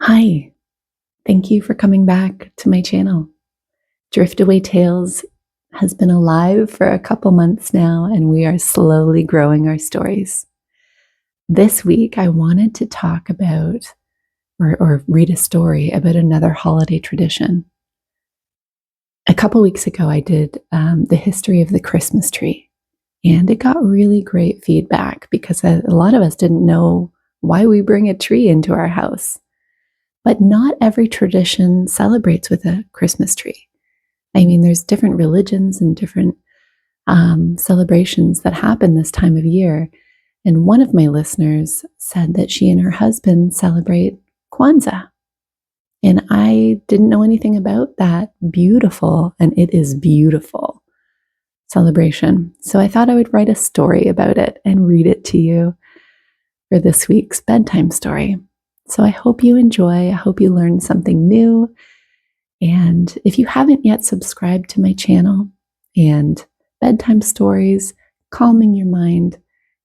Hi, thank you for coming back to my channel. Driftaway Tales has been alive for a couple months now, and we are slowly growing our stories. This week, I wanted to talk about or read a story about another holiday tradition. A couple weeks ago, I did the history of the Christmas tree, and it got really great feedback because a lot of us didn't know why we bring a tree into our house. But not every tradition celebrates with a Christmas tree. I mean, there's different religions and different celebrations that happen this time of year. And one of my listeners said that she and her husband celebrate Kwanzaa. And I didn't know anything about that beautiful, and it is beautiful celebration. So I thought I would write a story about it and read it to you for this week's bedtime story. So I hope you enjoy. I hope you learn something new. And if you haven't yet subscribed to my channel and bedtime stories, calming your mind,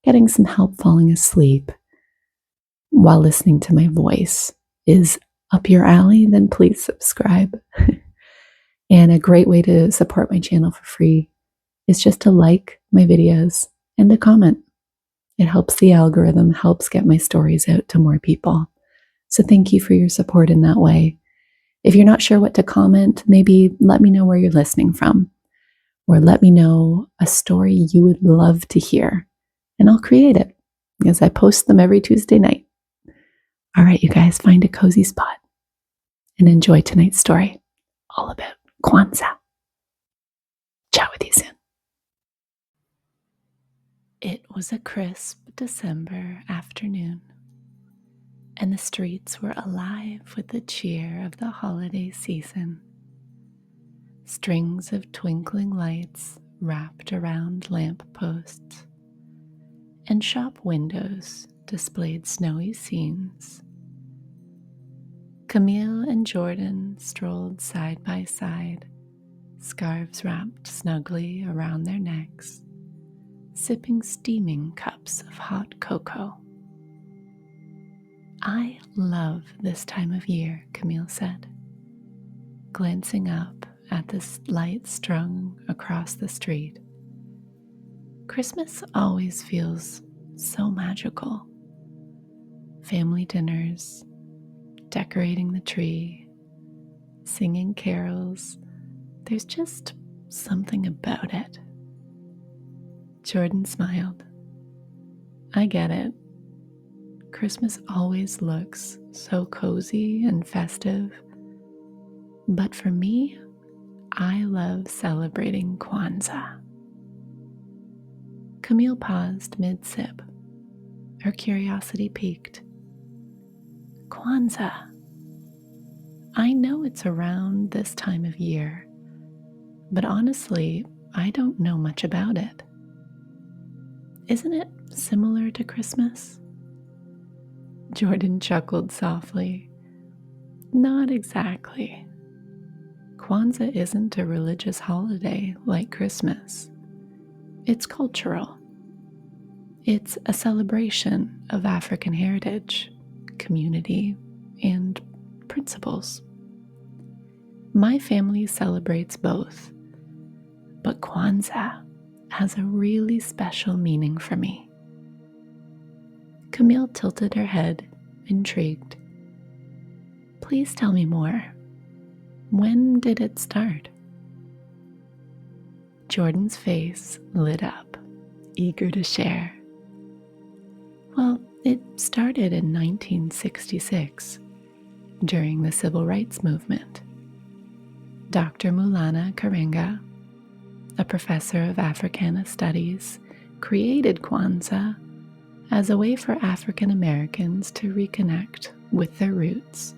getting some help falling asleep while listening to my voice is up your alley, then please subscribe. And a great way to support my channel for free is just to like my videos and to comment. It helps the algorithm, helps get my stories out to more people. So thank you for your support in that way. If you're not sure what to comment, maybe let me know where you're listening from, or let me know a story you would love to hear, and I'll create it because I post them every Tuesday night. All right, you guys, find a cozy spot and enjoy tonight's story, all about Kwanzaa. Chat with you soon. It was a crisp December afternoon, and the streets were alive with the cheer of the holiday season. Strings of twinkling lights wrapped around lamp posts, and shop windows displayed snowy scenes. Camille and Jordan strolled side by side, scarves wrapped snugly around their necks, sipping steaming cups of hot cocoa. "I love this time of year," Camille said, glancing up at the lights strung across the street. "Christmas always feels so magical. Family dinners, decorating the tree, singing carols. There's just something about it." Jordan smiled. "I get it. Christmas always looks so cozy and festive. But for me, I love celebrating Kwanzaa." Camille paused mid-sip. Her curiosity piqued. "Kwanzaa. I know it's around this time of year, but honestly, I don't know much about it. Isn't it similar to Christmas?" Jordan chuckled softly. "Not exactly. Kwanzaa isn't a religious holiday like Christmas. It's cultural. It's a celebration of African heritage, community, and principles. My family celebrates both, but Kwanzaa has a really special meaning for me." Camille tilted her head, intrigued. "Please tell me more. When did it start?" Jordan's face lit up, eager to share. "Well, it started in 1966, during the Civil Rights Movement. Dr. Mulana Karenga, a professor of Africana Studies, created Kwanzaa as a way for African Americans to reconnect with their roots.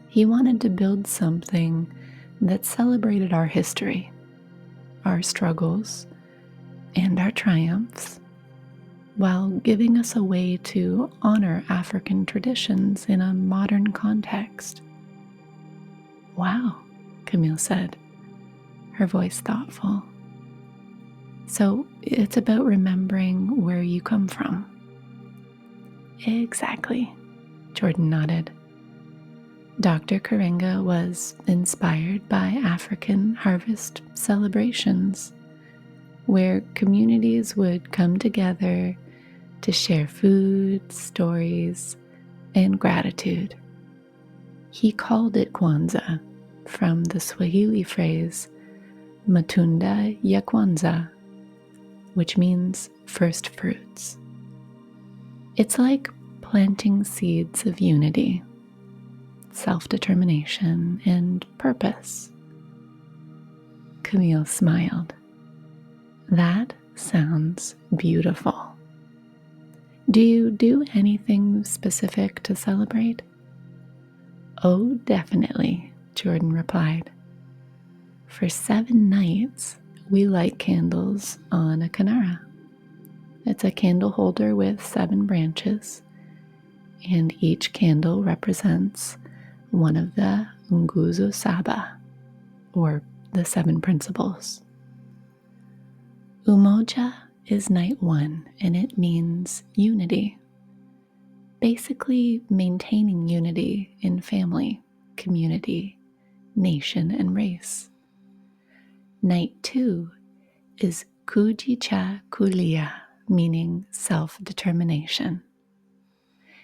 He wanted to build something that celebrated our history, our struggles, and our triumphs, while giving us a way to honor African traditions in a modern context." "Wow," Camille said, her voice thoughtful. "So it's about remembering where you come from." "Exactly," Jordan nodded. Dr. Karenga was inspired by African harvest celebrations, where communities would come together to share food, stories, and gratitude. He called it Kwanzaa, from the Swahili phrase Matunda ya Kwanza, which means first fruits. It's like planting seeds of unity, self-determination, and purpose. Camille smiled. That sounds beautiful. Do you do anything specific to celebrate? Oh, definitely, Jordan replied. For 7 nights, we light candles on a kinara. It's a candle holder with 7 branches, and each candle represents one of the Nguzo Saba, or the 7 principles. Umoja is night 1, and it means unity. Basically, maintaining unity in family, community, nation, and race. Night 2 is Kujicha Kulia, meaning self-determination.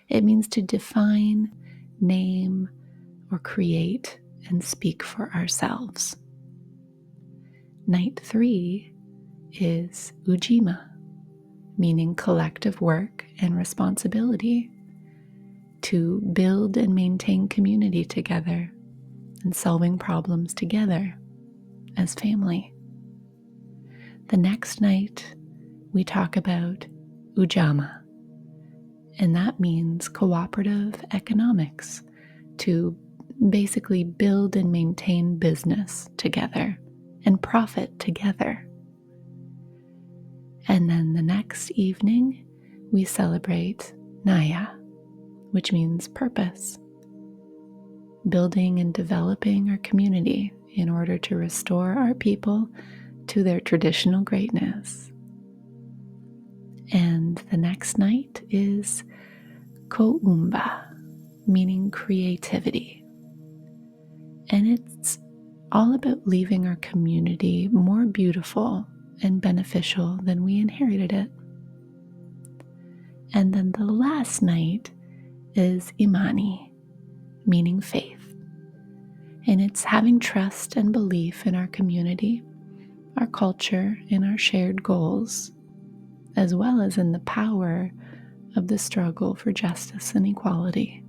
It means to define, name, or create and speak for ourselves. Night 3 is Ujima, meaning collective work and responsibility, to build and maintain community together and solving problems together as family. The next night, we talk about Ujama, and that means cooperative economics, to basically build and maintain business together and profit together. And then the next evening, we celebrate Naya, which means purpose, building and developing our community in order to restore our people to their traditional greatness. And the next night is Koumba, meaning creativity. And it's all about leaving our community more beautiful and beneficial than we inherited it. And then the last night is Imani, meaning faith. And it's having trust and belief in our community, our culture, and our shared goals, as well as in the power of the struggle for justice and equality.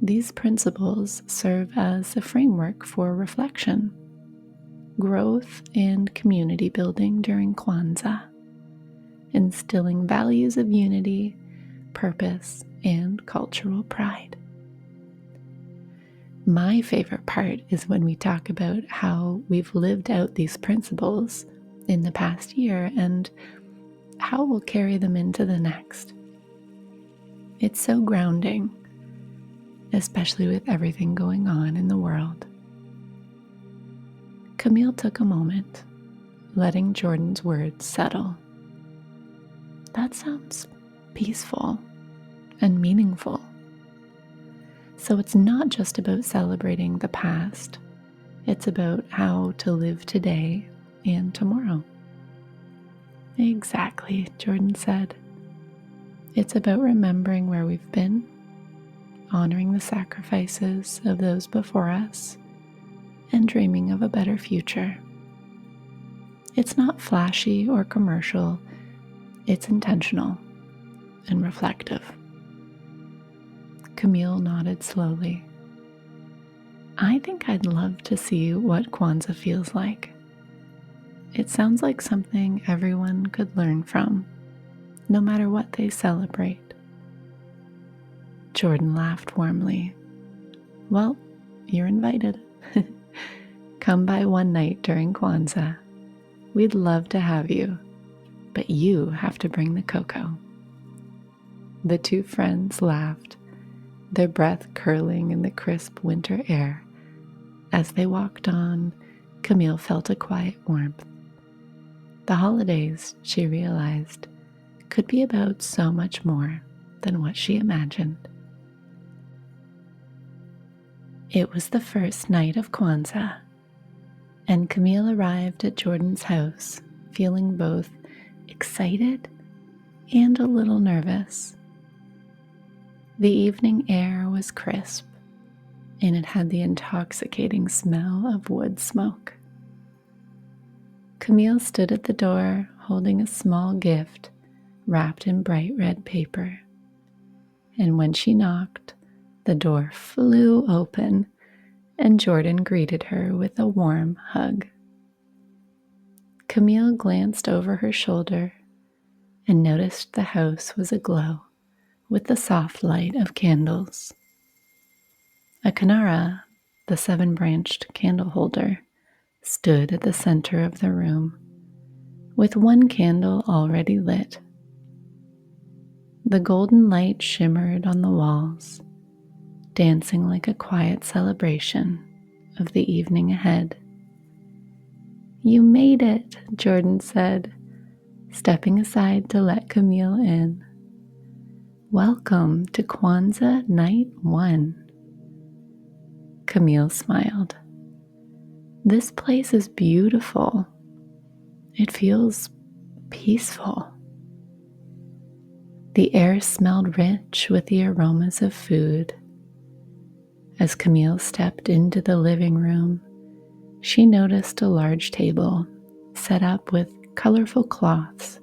These principles serve as a framework for reflection, growth, and community building during Kwanzaa, instilling values of unity, purpose, and cultural pride. My favorite part is when we talk about how we've lived out these principles in the past year and how we'll carry them into the next. It's so grounding, especially with everything going on in the world. Camille took a moment, letting Jordan's words settle. That sounds peaceful and meaningful. So it's not just about celebrating the past, it's about how to live today and tomorrow. Exactly, Jordan said. It's about remembering where we've been, honoring the sacrifices of those before us, and dreaming of a better future. It's not flashy or commercial, it's intentional and reflective. Camille nodded slowly. I think I'd love to see what Kwanzaa feels like. It sounds like something everyone could learn from, no matter what they celebrate. Jordan laughed warmly. Well, you're invited. Come by one night during Kwanzaa. We'd love to have you, but you have to bring the cocoa. The 2 friends laughed, their breath curling in the crisp winter air. As they walked on, Camille felt a quiet warmth. The holidays, she realized, could be about so much more than what she imagined. It was the first night of Kwanzaa, and Camille arrived at Jordan's house feeling both excited and a little nervous. The evening air was crisp, and it had the intoxicating smell of wood smoke. Camille stood at the door holding a small gift wrapped in bright red paper, and when she knocked, the door flew open and Jordan greeted her with a warm hug. Camille glanced over her shoulder and noticed the house was aglow with the soft light of candles. A Kanara, the 7-branched candle holder, stood at the center of the room, with one candle already lit. The golden light shimmered on the walls, dancing like a quiet celebration of the evening ahead. "You made it," Jordan said, stepping aside to let Camille in. "Welcome to Kwanzaa Night 1. Camille smiled. "This place is beautiful. It feels peaceful." The air smelled rich with the aromas of food. As Camille stepped into the living room, she noticed a large table set up with colorful cloths,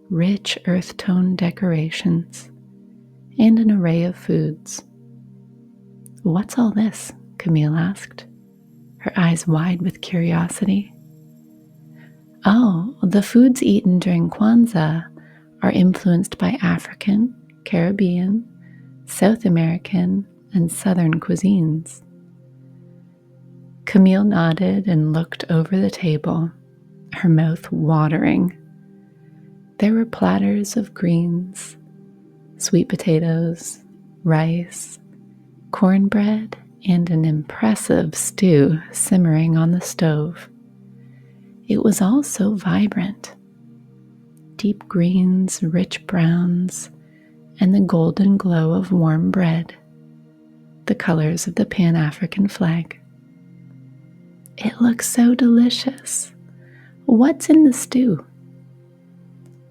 rich earth-tone decorations, and an array of foods. "What's all this?" Camille asked, her eyes wide with curiosity. "Oh, the foods eaten during Kwanzaa are influenced by African, Caribbean, South American, and Southern cuisines." Camille nodded and looked over the table, her mouth watering. There were platters of greens, sweet potatoes, rice, cornbread, and an impressive stew simmering on the stove. It was all so vibrant. Deep greens, rich browns, and the golden glow of warm bread, the colors of the Pan-African flag. "It looks so delicious. What's in the stew?"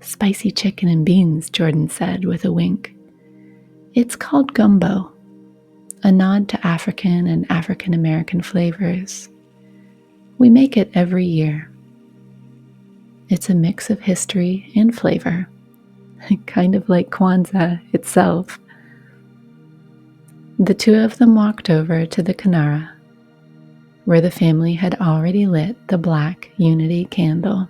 "Spicy chicken and beans," Jordan said with a wink. "It's called gumbo, a nod to African and African American flavors. We make it every year. It's a mix of history and flavor, kind of like Kwanzaa itself." The two of them walked over to the Kanara, where the family had already lit the black unity candle.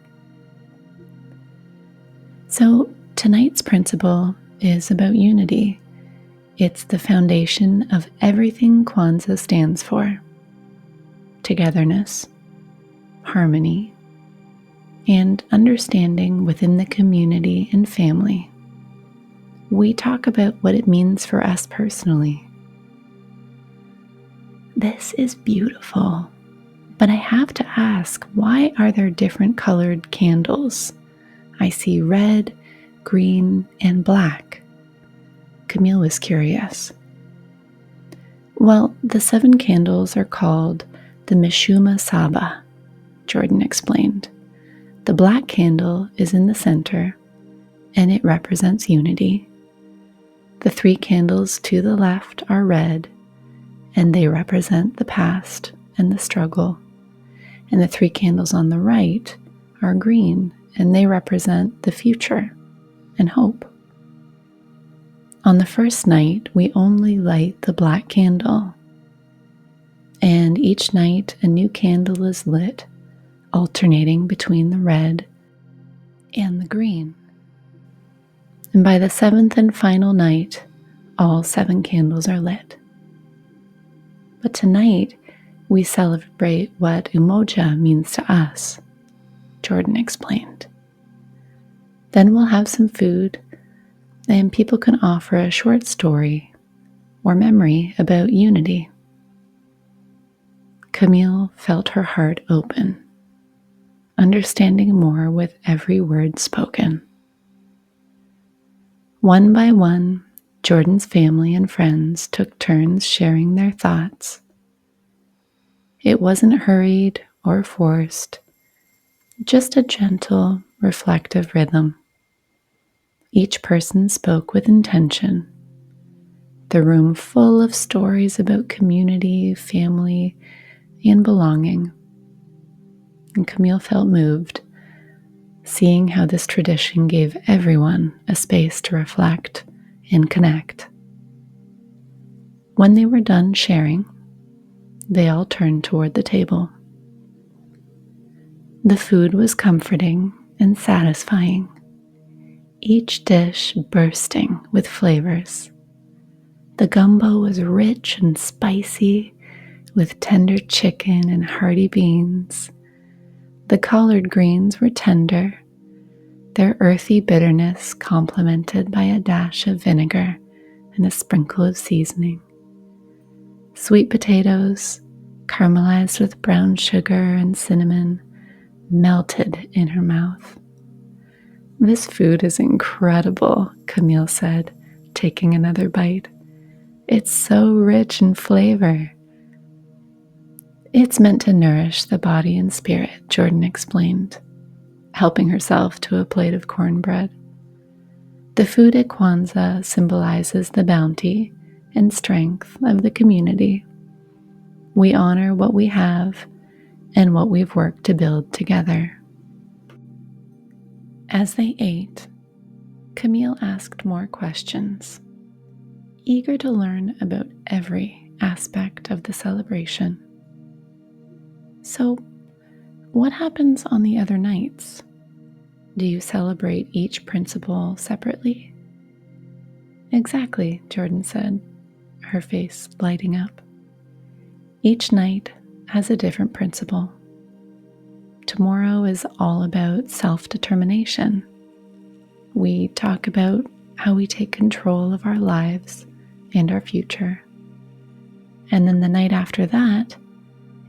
So tonight's principle is about unity. It's the foundation of everything Kwanzaa stands for: togetherness, harmony, and understanding within the community and family. We talk about what it means for us personally. "This is beautiful, but I have to ask, why are there different colored candles? I see red, green, and black." Camille was curious. "Well, the 7 candles are called the Mishuma Saba," Jordan explained. "The black candle is in the center, and it represents unity. The 3 candles to the left are red, and they represent the past and the struggle. And the 3 candles on the right are green, and they represent the future and hope. On the first night, we only light the black candle, and each night a new candle is lit, alternating between the red and the green. And by the 7th and final night, all 7 candles are lit. But tonight, we celebrate what umoja means to us," Jordan explained. "Then we'll have some food, and people can offer a short story or memory about unity." Camille felt her heart open, understanding more with every word spoken. One by one, Jordan's family and friends took turns sharing their thoughts. It wasn't hurried or forced, just a gentle, reflective rhythm. Each person spoke with intention, the room full of stories about community, family, and belonging. And Camille felt moved, seeing how this tradition gave everyone a space to reflect and connect. When they were done sharing, they all turned toward the table. The food was comforting and satisfying, each dish bursting with flavors. The gumbo was rich and spicy, with tender chicken and hearty beans. The collard greens were tender, their earthy bitterness complemented by a dash of vinegar and a sprinkle of seasoning. Sweet potatoes, caramelized with brown sugar and cinnamon, melted in her mouth. "This food is incredible," Camille said, taking another bite. "It's so rich in flavor." "It's meant to nourish the body and spirit," Jordan explained, helping herself to a plate of cornbread. "The food at Kwanzaa symbolizes the bounty and strength of the community. We honor what we have and what we've worked to build together." As they ate, Camille asked more questions, eager to learn about every aspect of the celebration. "So, what happens on the other nights? Do you celebrate each principle separately?" "Exactly," Jordan said, her face lighting up. "Each night has a different principle. Tomorrow is all about self-determination. We talk about how we take control of our lives and our future. And then the night after that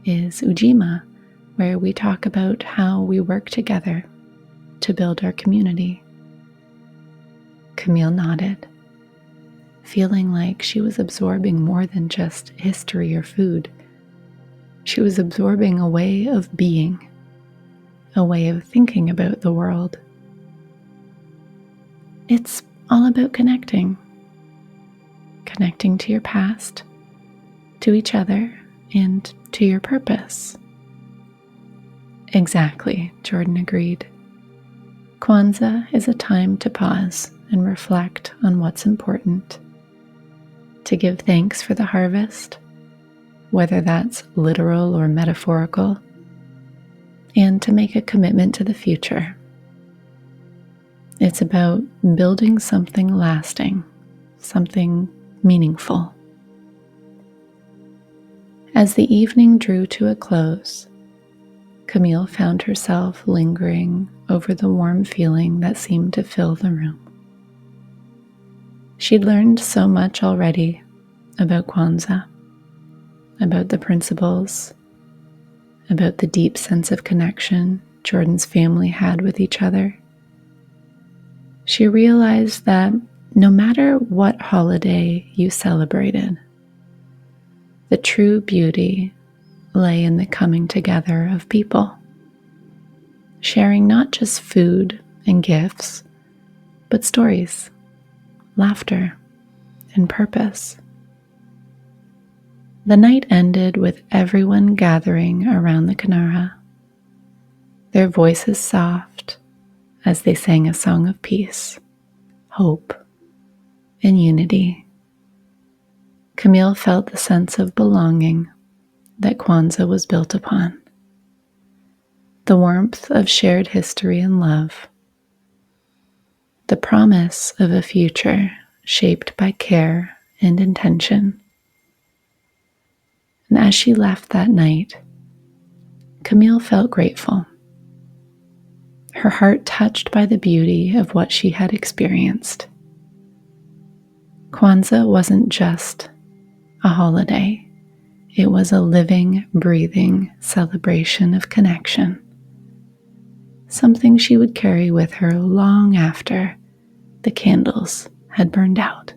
is Ujima, where we talk about how we work together to build our community." Camille nodded, feeling like she was absorbing more than just history or food. She was absorbing a way of being, a way of thinking about the world. It's all about connecting to your past, to each other, and to your purpose. "Exactly," Jordan agreed. "Kwanzaa is a time to pause and reflect on what's important, to give thanks for the harvest, whether that's literal or metaphorical, and to make a commitment to the future. It's about building something lasting, something meaningful." As the evening drew to a close, Camille found herself lingering over the warm feeling that seemed to fill the room. She'd learned so much already about Kwanzaa, about the principles, about the deep sense of connection Jordan's family had with each other. She realized that no matter what holiday you celebrated, the true beauty lay in the coming together of people, sharing not just food and gifts, but stories, laughter, and purpose. The night ended with everyone gathering around the Kinara, their voices soft as they sang a song of peace, hope, and unity. Camille felt the sense of belonging that Kwanzaa was built upon, the warmth of shared history and love, the promise of a future shaped by care and intention. And as she left that night, Camille felt grateful, her heart touched by the beauty of what she had experienced. Kwanzaa wasn't just a holiday. It was a living, breathing celebration of connection, something she would carry with her long after the candles had burned out.